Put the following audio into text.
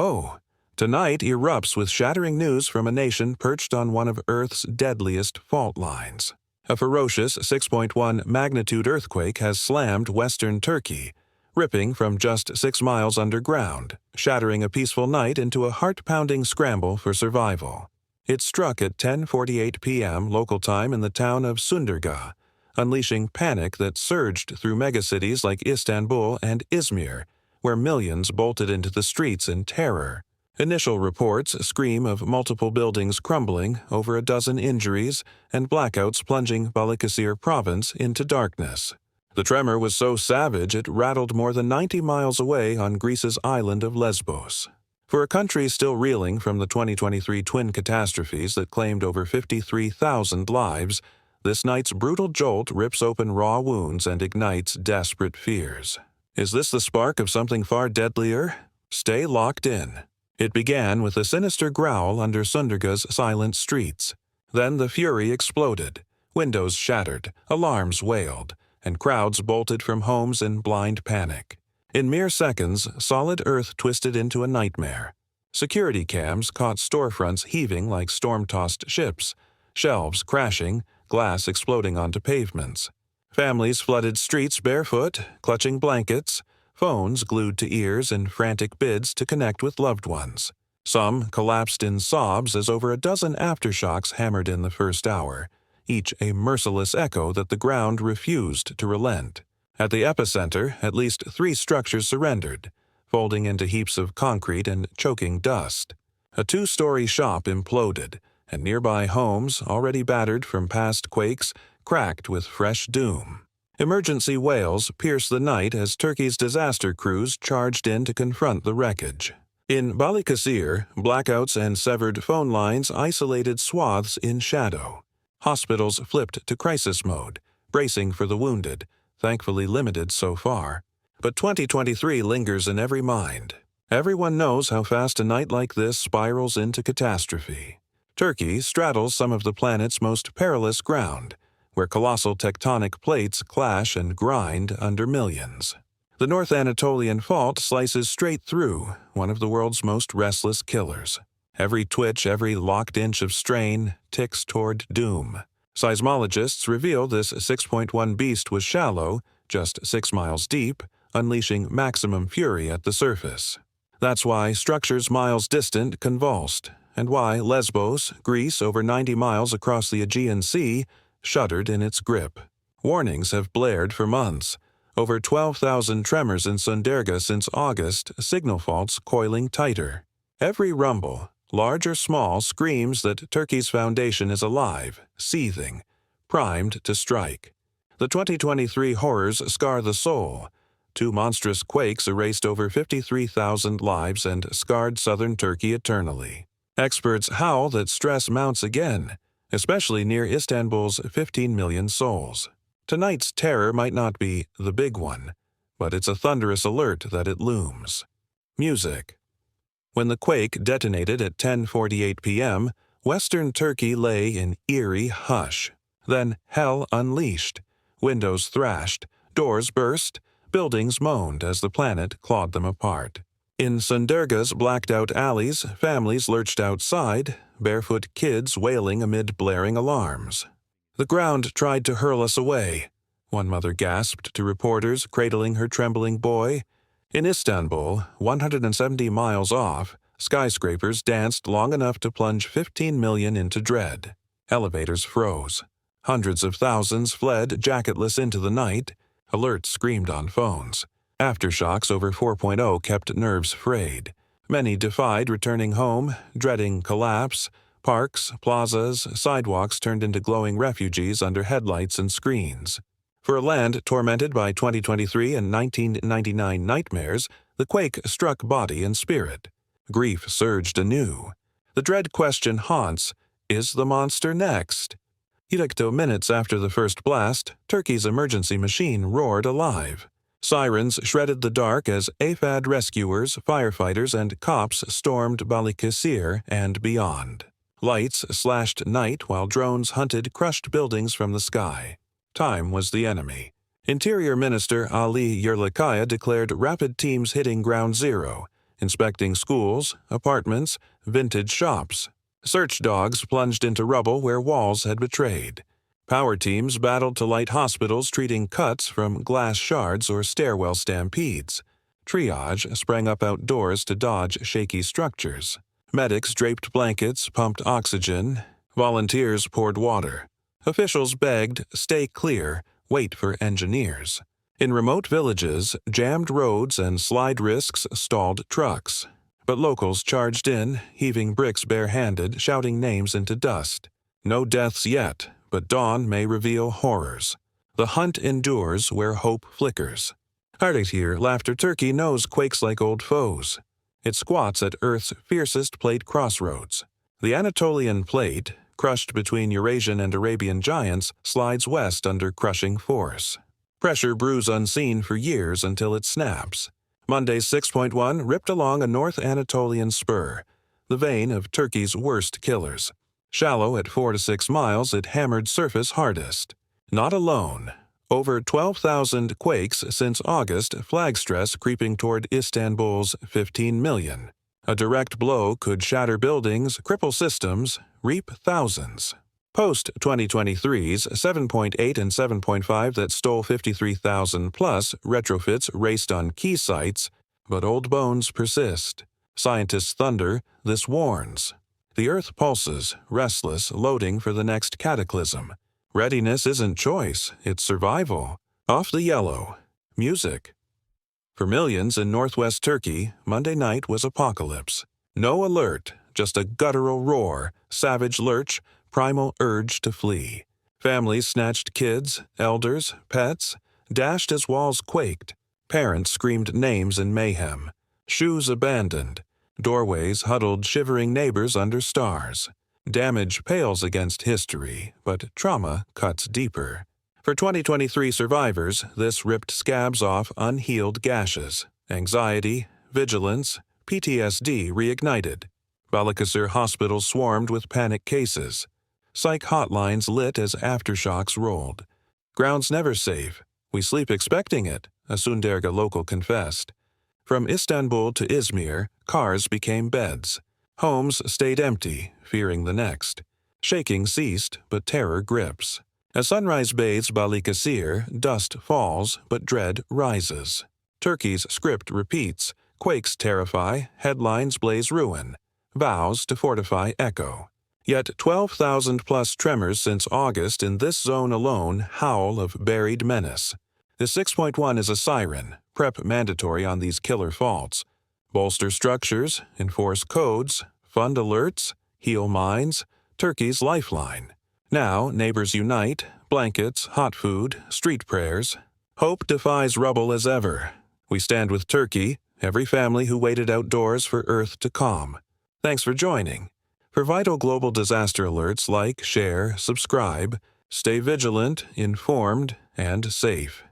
Oh, tonight erupts with shattering news from a nation perched on one of Earth's deadliest fault lines. A ferocious 6.1 magnitude earthquake has slammed western Turkey, ripping from just 6 miles underground, shattering a peaceful night into a heart-pounding scramble for survival. It struck at 10:48 p.m. local time in the town of Sunderga, unleashing panic that surged through megacities like Istanbul and Izmir, where millions bolted into the streets in terror. Initial reports scream of multiple buildings crumbling, over a dozen injuries, and blackouts plunging Balıkesir province into darkness. The tremor was so savage it rattled more than 90 miles away on Greece's island of Lesbos. For a country still reeling from the 2023 twin catastrophes that claimed over 53,000 lives, this night's brutal jolt rips open raw wounds and ignites desperate fears. Is this the spark of something far deadlier? Stay locked in. It began with a sinister growl under Sunderga's silent streets. Then the fury exploded. Windows shattered, alarms wailed, and crowds bolted from homes in blind panic. In mere seconds, solid earth twisted into a nightmare. Security cams caught storefronts heaving like storm-tossed ships, shelves crashing, glass exploding onto pavements. Families flooded streets barefoot, clutching blankets, phones glued to ears in frantic bids to connect with loved ones. Some collapsed in sobs as over a dozen aftershocks hammered in the first hour, each a merciless echo that the ground refused to relent. At the epicenter, at least 3 structures surrendered, folding into heaps of concrete and choking dust. A 2-story shop imploded, and nearby homes, already battered from past quakes, cracked with fresh doom. Emergency wails pierced the night as Turkey's disaster crews charged in to confront the wreckage. In Balıkesir, blackouts and severed phone lines isolated swaths in shadow. Hospitals flipped to crisis mode, bracing for the wounded, thankfully limited so far. But 2023 lingers in every mind. Everyone knows how fast a night like this spirals into catastrophe. Turkey straddles some of the planet's most perilous ground, where colossal tectonic plates clash and grind under millions. The North Anatolian Fault slices straight through, one of the world's most restless killers. Every twitch, every locked inch of strain ticks toward doom. Seismologists reveal this 6.1 beast was shallow, just 6 miles deep, unleashing maximum fury at the surface. That's why structures miles distant convulsed, and why Lesbos, Greece over 90 miles across the Aegean Sea, shuddered in its grip. Warnings have blared for months. Over 12,000 tremors in Sunderga since August, signal faults coiling tighter. Every rumble, large or small, screams that Turkey's foundation is alive, seething, primed to strike. The 2023 horrors scar the soul. 2 monstrous quakes erased over 53,000 lives and scarred southern Turkey eternally. Experts howl that stress mounts again, especially near Istanbul's 15 million souls. Tonight's terror might not be the big one, but it's a thunderous alert that it looms. Music. When the quake detonated at 10:48 p.m., western Turkey lay in eerie hush. Then hell unleashed. Windows thrashed, doors burst, buildings moaned as the planet clawed them apart. In Sunderga's blacked-out alleys, families lurched outside, barefoot kids wailing amid blaring alarms. "The ground tried to hurl us away," one mother gasped to reporters cradling her trembling boy. In Istanbul, 170 miles off, skyscrapers danced long enough to plunge 15 million into dread. Elevators froze. Hundreds of thousands fled jacketless into the night. Alerts screamed on phones. Aftershocks over 4.0 kept nerves frayed. Many defied returning home, dreading collapse. Parks, plazas, sidewalks turned into glowing refugees under headlights and screens. For a land tormented by 2023 and 1999 nightmares, the quake struck body and spirit. Grief surged anew. The dread question haunts, is the monster next? Minutes after the first blast, Turkey's emergency machine roared alive. Sirens shredded the dark as AFAD rescuers, firefighters, and cops stormed Balıkesir and beyond. Lights slashed night while drones hunted crushed buildings from the sky. Time was the enemy. Interior Minister Ali Yerlikaya declared rapid teams hitting ground zero, inspecting schools, apartments, vintage shops. Search dogs plunged into rubble where walls had betrayed. Power teams battled to light hospitals treating cuts from glass shards or stairwell stampedes. Triage sprang up outdoors to dodge shaky structures. Medics draped blankets, pumped oxygen. Volunteers poured water. Officials begged, stay clear, wait for engineers. In remote villages, jammed roads and slide risks stalled trucks. But locals charged in, heaving bricks barehanded, shouting names into dust. No deaths yet, but dawn may reveal horrors. The hunt endures where hope flickers. Arctic here, Laughter Turkey knows quakes like old foes. It squats at Earth's fiercest plate crossroads. The Anatolian plate, crushed between Eurasian and Arabian giants, slides west under crushing force. Pressure brews unseen for years until it snaps. Monday's 6.1 ripped along a North Anatolian spur, the vein of Turkey's worst killers. Shallow at 4 to 6 miles, it hammered surface hardest. Not alone. Over 12,000 quakes since August, flag stress creeping toward Istanbul's 15 million. A direct blow could shatter buildings, cripple systems, reap thousands. Post-2023's 7.8 and 7.5 that stole 53,000-plus retrofits raced on key sites, but old bones persist. Scientists thunder, this warns. The Earth pulses, restless, loading for the next cataclysm. Readiness isn't choice, it's survival. Off the yellow. Music. For millions in northwest Turkey, Monday night was apocalypse. No alert, just a guttural roar, savage lurch, primal urge to flee. Families snatched kids, elders, pets, dashed as walls quaked. Parents screamed names in mayhem. Shoes abandoned. Doorways huddled shivering neighbors under stars. Damage pales against history, but trauma cuts deeper. For 2023 survivors, this ripped scabs off unhealed gashes. Anxiety, vigilance, PTSD reignited. Balıkesir hospitals swarmed with panic cases. Psych hotlines lit as aftershocks rolled. Ground's never safe. We sleep expecting it, a Sunderga local confessed. From Istanbul to Izmir, cars became beds. Homes stayed empty, fearing the next. Shaking ceased, but terror grips. As sunrise bathes Balıkesir, dust falls, but dread rises. Turkey's script repeats. Quakes terrify, headlines blaze ruin. Vows to fortify echo. Yet 12,000-plus tremors since August in this zone alone howl of buried menace. The 6.1 is a siren, prep mandatory on these killer faults. Bolster structures, enforce codes, fund alerts, heal minds, Turkey's lifeline. Now, neighbors unite, blankets, hot food, street prayers. Hope defies rubble as ever. We stand with Turkey, every family who waited outdoors for Earth to calm. Thanks for joining. For vital global disaster alerts, like, share, subscribe, stay vigilant, informed, and safe.